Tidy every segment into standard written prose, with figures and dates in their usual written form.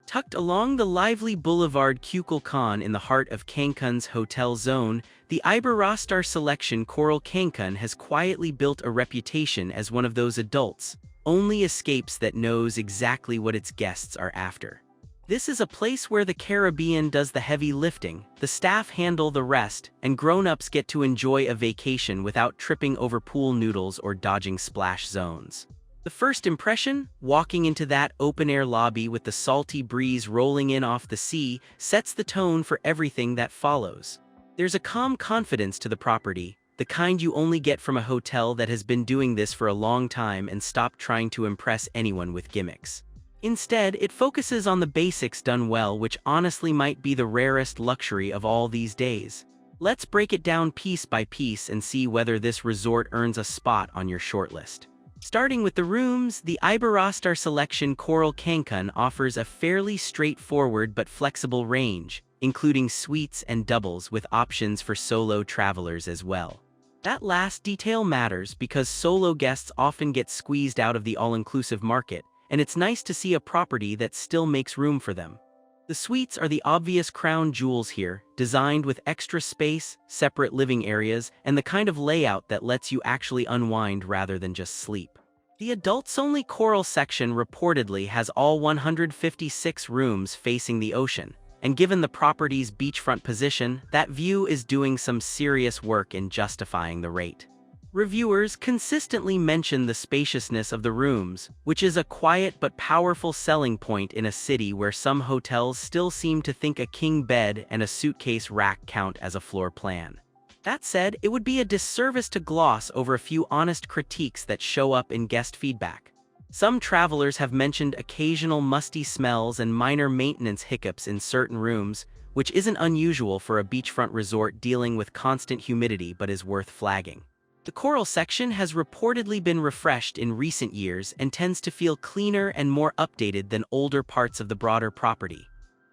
Tucked along the lively boulevard Kukulkan in the heart of Cancun's hotel zone, the Iberostar Selection Coral Cancun has quietly built a reputation as one of those adults-only escapes that knows exactly what its guests are after. This is a place where the Caribbean does the heavy lifting, the staff handle the rest, and grown-ups get to enjoy a vacation without tripping over pool noodles or dodging splash zones. The first impression, walking into that open-air lobby with the salty breeze rolling in off the sea, sets the tone for everything that follows. There's a calm confidence to the property, the kind you only get from a hotel that has been doing this for a long time and stopped trying to impress anyone with gimmicks. Instead, it focuses on the basics done well, which honestly might be the rarest luxury of all these days. Let's break it down piece by piece and see whether this resort earns a spot on your shortlist. Starting with the rooms, the Iberostar Selection Coral Cancun offers a fairly straightforward but flexible range, including suites and doubles with options for solo travelers as well. That last detail matters because solo guests often get squeezed out of the all-inclusive market, and it's nice to see a property that still makes room for them. The suites are the obvious crown jewels here, designed with extra space, separate living areas, and the kind of layout that lets you actually unwind rather than just sleep. The adults-only coral section reportedly has all 156 rooms facing the ocean, and given the property's beachfront position, that view is doing some serious work in justifying the rate. Reviewers consistently mention the spaciousness of the rooms, which is a quiet but powerful selling point in a city where some hotels still seem to think a king bed and a suitcase rack count as a floor plan. That said, it would be a disservice to gloss over a few honest critiques that show up in guest feedback. Some travelers have mentioned occasional musty smells and minor maintenance hiccups in certain rooms, which isn't unusual for a beachfront resort dealing with constant humidity but is worth flagging. The coral section has reportedly been refreshed in recent years and tends to feel cleaner and more updated than older parts of the broader property.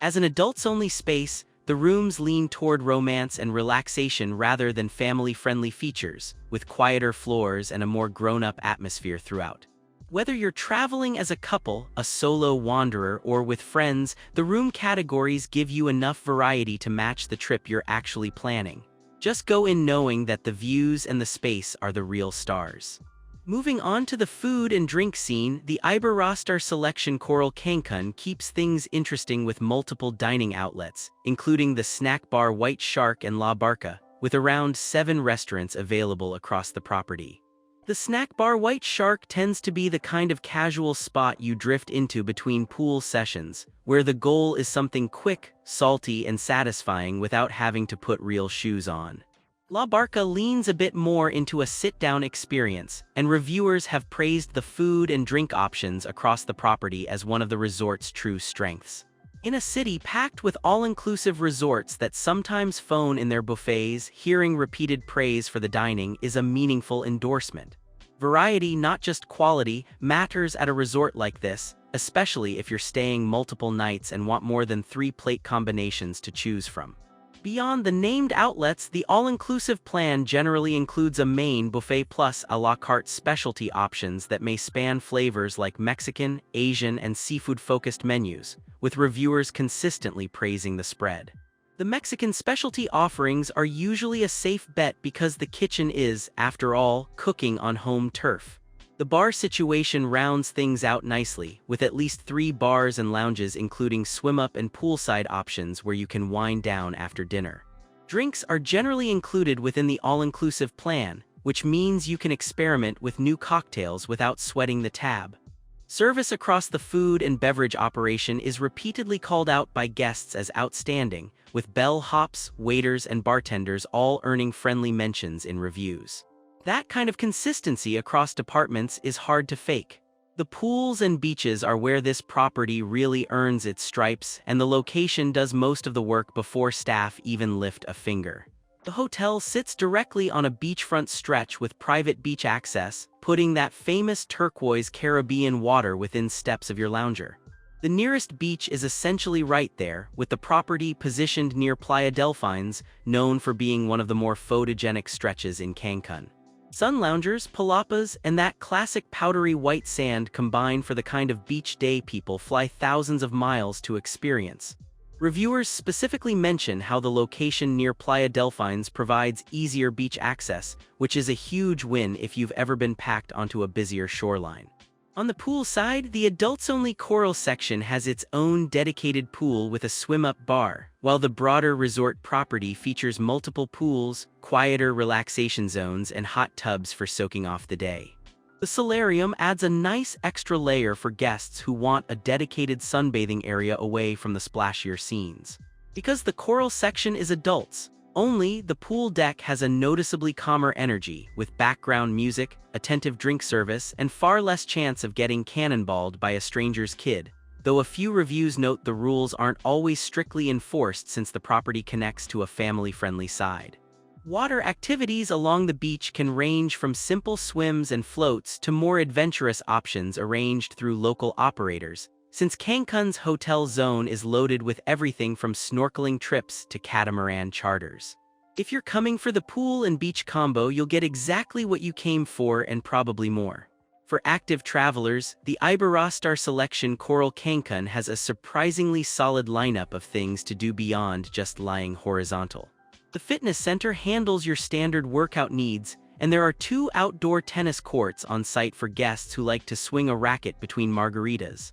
As an adults-only space, the rooms lean toward romance and relaxation rather than family-friendly features, with quieter floors and a more grown-up atmosphere throughout. Whether you're traveling as a couple, a solo wanderer, or with friends, the room categories give you enough variety to match the trip you're actually planning. Just go in knowing that the views and the space are the real stars. Moving on to the food and drink scene, the Iberostar Selection Coral Cancun keeps things interesting with multiple dining outlets, including the snack bar White Shark and La Barca, with around 7 restaurants available across the property. The snack bar White Shark tends to be the kind of casual spot you drift into between pool sessions, where the goal is something quick, salty, and satisfying without having to put real shoes on. La Barca leans a bit more into a sit-down experience, and reviewers have praised the food and drink options across the property as one of the resort's true strengths. In a city packed with all-inclusive resorts that sometimes phone in their buffets, hearing repeated praise for the dining is a meaningful endorsement. Variety, not just quality, matters at a resort like this, especially if you're staying multiple nights and want more than 3 plate combinations to choose from. Beyond the named outlets, the all-inclusive plan generally includes a main buffet plus a la carte specialty options that may span flavors like Mexican, Asian, and seafood-focused menus, with reviewers consistently praising the spread. The Mexican specialty offerings are usually a safe bet because the kitchen is, after all, cooking on home turf. The bar situation rounds things out nicely, with at least 3 bars and lounges including swim-up and poolside options where you can wind down after dinner. Drinks are generally included within the all-inclusive plan, which means you can experiment with new cocktails without sweating the tab. Service across the food and beverage operation is repeatedly called out by guests as outstanding, with bellhops, waiters, and bartenders all earning friendly mentions in reviews. That kind of consistency across departments is hard to fake. The pools and beaches are where this property really earns its stripes, and the location does most of the work before staff even lift a finger. The hotel sits directly on a beachfront stretch with private beach access, putting that famous turquoise Caribbean water within steps of your lounger. The nearest beach is essentially right there, with the property positioned near Playa Delfines, known for being one of the more photogenic stretches in Cancun. Sun loungers, palapas, and that classic powdery white sand combine for the kind of beach day people fly thousands of miles to experience. Reviewers specifically mention how the location near Playa Delfines provides easier beach access, which is a huge win if you've ever been packed onto a busier shoreline. On the pool side, the adults-only coral section has its own dedicated pool with a swim-up bar, while the broader resort property features multiple pools, quieter relaxation zones, and hot tubs for soaking off the day. The solarium adds a nice extra layer for guests who want a dedicated sunbathing area away from the splashier scenes. Because the coral section is adults only, the pool deck has a noticeably calmer energy, with background music, attentive drink service, and far less chance of getting cannonballed by a stranger's kid, though a few reviews note the rules aren't always strictly enforced since the property connects to a family-friendly side. Water activities along the beach can range from simple swims and floats to more adventurous options arranged through local operators, since Cancun's hotel zone is loaded with everything from snorkeling trips to catamaran charters. If you're coming for the pool and beach combo, you'll get exactly what you came for and probably more. For active travelers, the Iberostar Selection Coral Cancun has a surprisingly solid lineup of things to do beyond just lying horizontal. The fitness center handles your standard workout needs, and there are 2 outdoor tennis courts on site for guests who like to swing a racket between margaritas.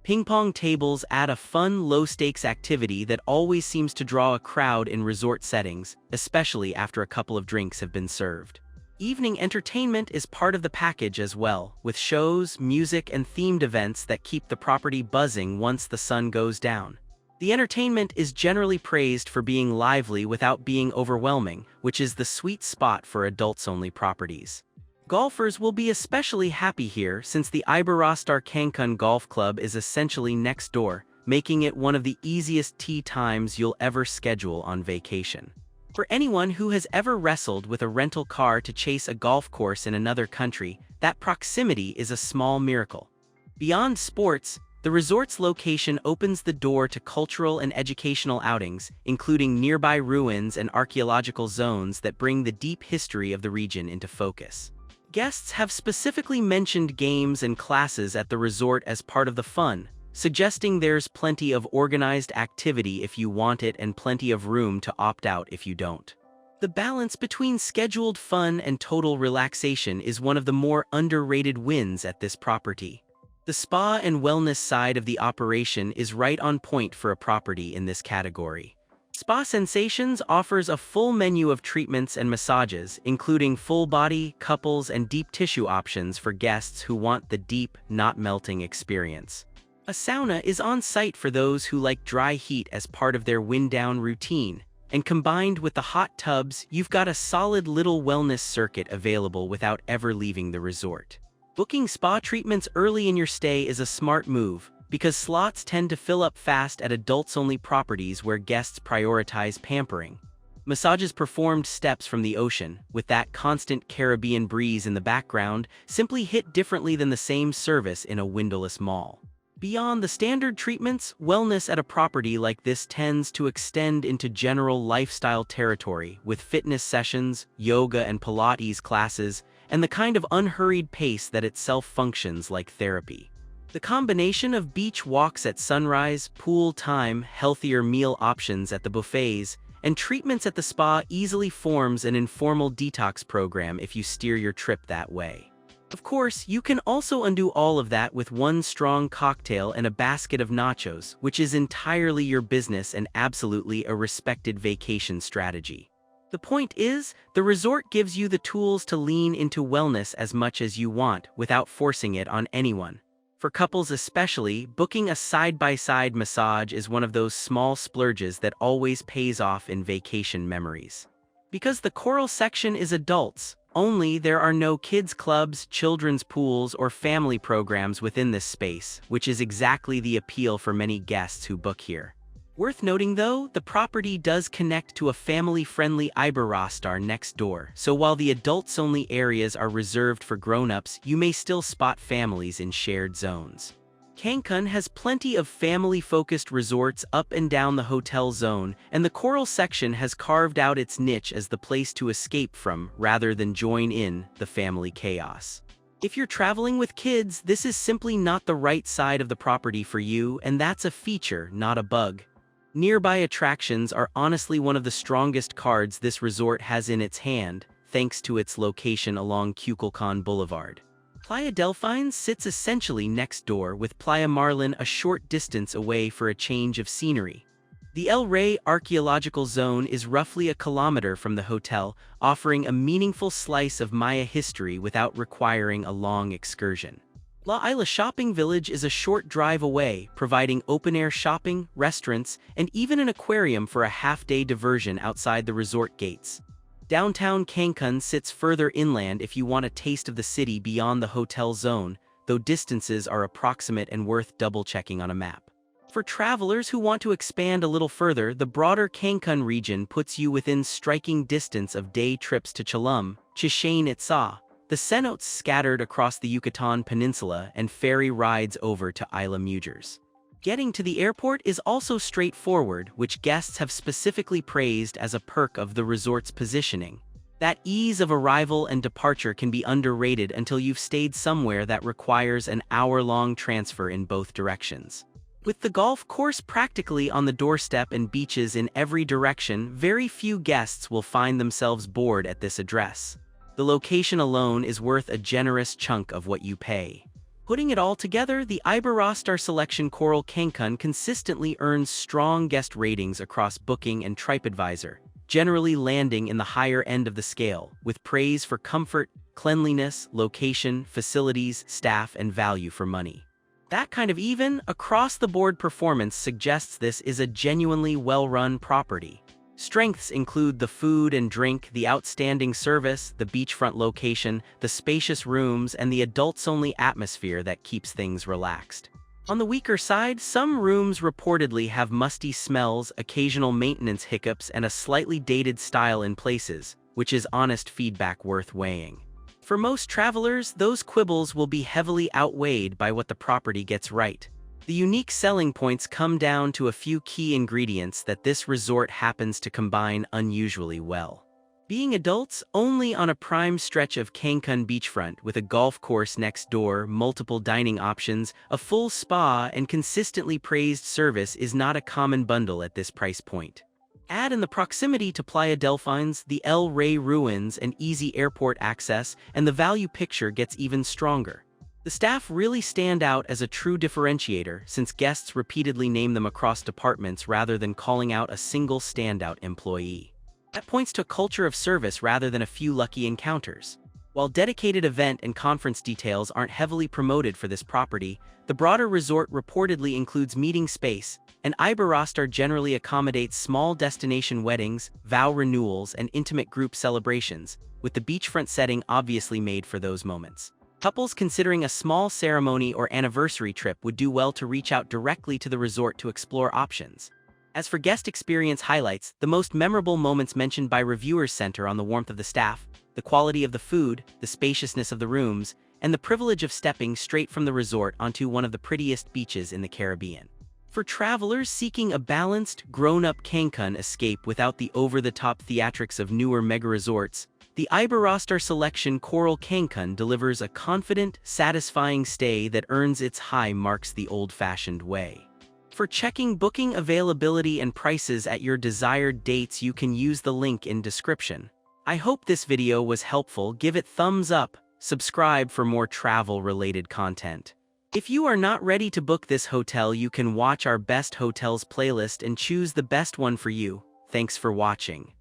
Ping pong tables add a fun, low-stakes activity that always seems to draw a crowd in resort settings, especially after a couple of drinks have been served. Evening entertainment is part of the package as well, with shows, music, and themed events that keep the property buzzing once the sun goes down. The entertainment is generally praised for being lively without being overwhelming, which is the sweet spot for adults-only properties. Golfers will be especially happy here since the Iberostar Cancun Golf Club is essentially next door, making it one of the easiest tee times you'll ever schedule on vacation. For anyone who has ever wrestled with a rental car to chase a golf course in another country, that proximity is a small miracle. Beyond sports, the resort's location opens the door to cultural and educational outings, including nearby ruins and archaeological zones that bring the deep history of the region into focus. Guests have specifically mentioned games and classes at the resort as part of the fun, suggesting there's plenty of organized activity if you want it and plenty of room to opt out if you don't. The balance between scheduled fun and total relaxation is one of the more underrated wins at this property. The spa and wellness side of the operation is right on point for a property in this category. Spa Sensations offers a full menu of treatments and massages, including full-body, couples, and deep tissue options for guests who want the deep, not-melting experience. A sauna is on site for those who like dry heat as part of their wind-down routine, and combined with the hot tubs, you've got a solid little wellness circuit available without ever leaving the resort. Booking spa treatments early in your stay is a smart move, because slots tend to fill up fast at adults-only properties where guests prioritize pampering. Massages performed steps from the ocean, with that constant Caribbean breeze in the background, simply hit differently than the same service in a windowless mall. Beyond the standard treatments, wellness at a property like this tends to extend into general lifestyle territory, with fitness sessions, yoga and Pilates classes, and the kind of unhurried pace that itself functions like therapy. The combination of beach walks at sunrise, pool time, healthier meal options at the buffets, and treatments at the spa easily forms an informal detox program if you steer your trip that way. Of course, you can also undo all of that with one strong cocktail and a basket of nachos, which is entirely your business and absolutely a respected vacation strategy. The point is, the resort gives you the tools to lean into wellness as much as you want without forcing it on anyone. For couples especially, booking a side-by-side massage is one of those small splurges that always pays off in vacation memories. Because the coral section is adults only, there are no kids clubs, children's pools, or family programs within this space, which is exactly the appeal for many guests who book here. Worth noting though, the property does connect to a family-friendly Iberostar next door, so while the adults-only areas are reserved for grown-ups, you may still spot families in shared zones. Cancun has plenty of family-focused resorts up and down the hotel zone, and the coral section has carved out its niche as the place to escape from, rather than join in, the family chaos. If you're traveling with kids, this is simply not the right side of the property for you, and that's a feature, not a bug. Nearby attractions are honestly one of the strongest cards this resort has in its hand, thanks to its location along Kukulkan Boulevard. Playa Delfines sits essentially next door, with Playa Marlin a short distance away for a change of scenery. The El Rey Archaeological Zone is roughly a kilometer from the hotel, offering a meaningful slice of Maya history without requiring a long excursion. La Isla Shopping Village is a short drive away, providing open-air shopping, restaurants, and even an aquarium for a half-day diversion outside the resort gates. Downtown Cancun sits further inland if you want a taste of the city beyond the hotel zone, though distances are approximate and worth double-checking on a map. For travelers who want to expand a little further, the broader Cancun region puts you within striking distance of day trips to Cholum, Chichen Itza, the cenotes scattered across the Yucatan Peninsula, and ferry rides over to Isla Mujeres. Getting to the airport is also straightforward, which guests have specifically praised as a perk of the resort's positioning. That ease of arrival and departure can be underrated until you've stayed somewhere that requires an hour-long transfer in both directions. With the golf course practically on the doorstep and beaches in every direction, very few guests will find themselves bored at this address. The location alone is worth a generous chunk of what you pay. Putting it all together, the Iberostar Selection Coral Cancun consistently earns strong guest ratings across Booking and TripAdvisor, generally landing in the higher end of the scale, with praise for comfort, cleanliness, location, facilities, staff, and value for money. That kind of even, across-the-board performance suggests this is a genuinely well-run property. Strengths include the food and drink, the outstanding service, the beachfront location, the spacious rooms, and the adults-only atmosphere that keeps things relaxed. On the weaker side, some rooms reportedly have musty smells, occasional maintenance hiccups, and a slightly dated style in places, which is honest feedback worth weighing. For most travelers, those quibbles will be heavily outweighed by what the property gets right. The unique selling points come down to a few key ingredients that this resort happens to combine unusually well. Being adults only on a prime stretch of Cancun beachfront with a golf course next door, multiple dining options, a full spa, and consistently praised service is not a common bundle at this price point. Add in the proximity to Playa Delfines, the El Rey ruins, and easy airport access, and the value picture gets even stronger. The staff really stand out as a true differentiator, since guests repeatedly name them across departments rather than calling out a single standout employee. That points to a culture of service rather than a few lucky encounters. While dedicated event and conference details aren't heavily promoted for this property, the broader resort reportedly includes meeting space, and Iberostar generally accommodates small destination weddings, vow renewals, and intimate group celebrations, with the beachfront setting obviously made for those moments. Couples considering a small ceremony or anniversary trip would do well to reach out directly to the resort to explore options. As for guest experience highlights, the most memorable moments mentioned by reviewers center on the warmth of the staff, the quality of the food, the spaciousness of the rooms, and the privilege of stepping straight from the resort onto one of the prettiest beaches in the Caribbean. For travelers seeking a balanced, grown-up Cancun escape without the over-the-top theatrics of newer mega-resorts, the Iberostar Selection Coral Cancun delivers a confident, satisfying stay that earns its high marks the old-fashioned way. For checking booking availability and prices at your desired dates, you can use the link in description. I hope this video was helpful. Give it thumbs up, subscribe for more travel-related content. If you are not ready to book this hotel, you can watch our best hotels playlist and choose the best one for you. Thanks for watching.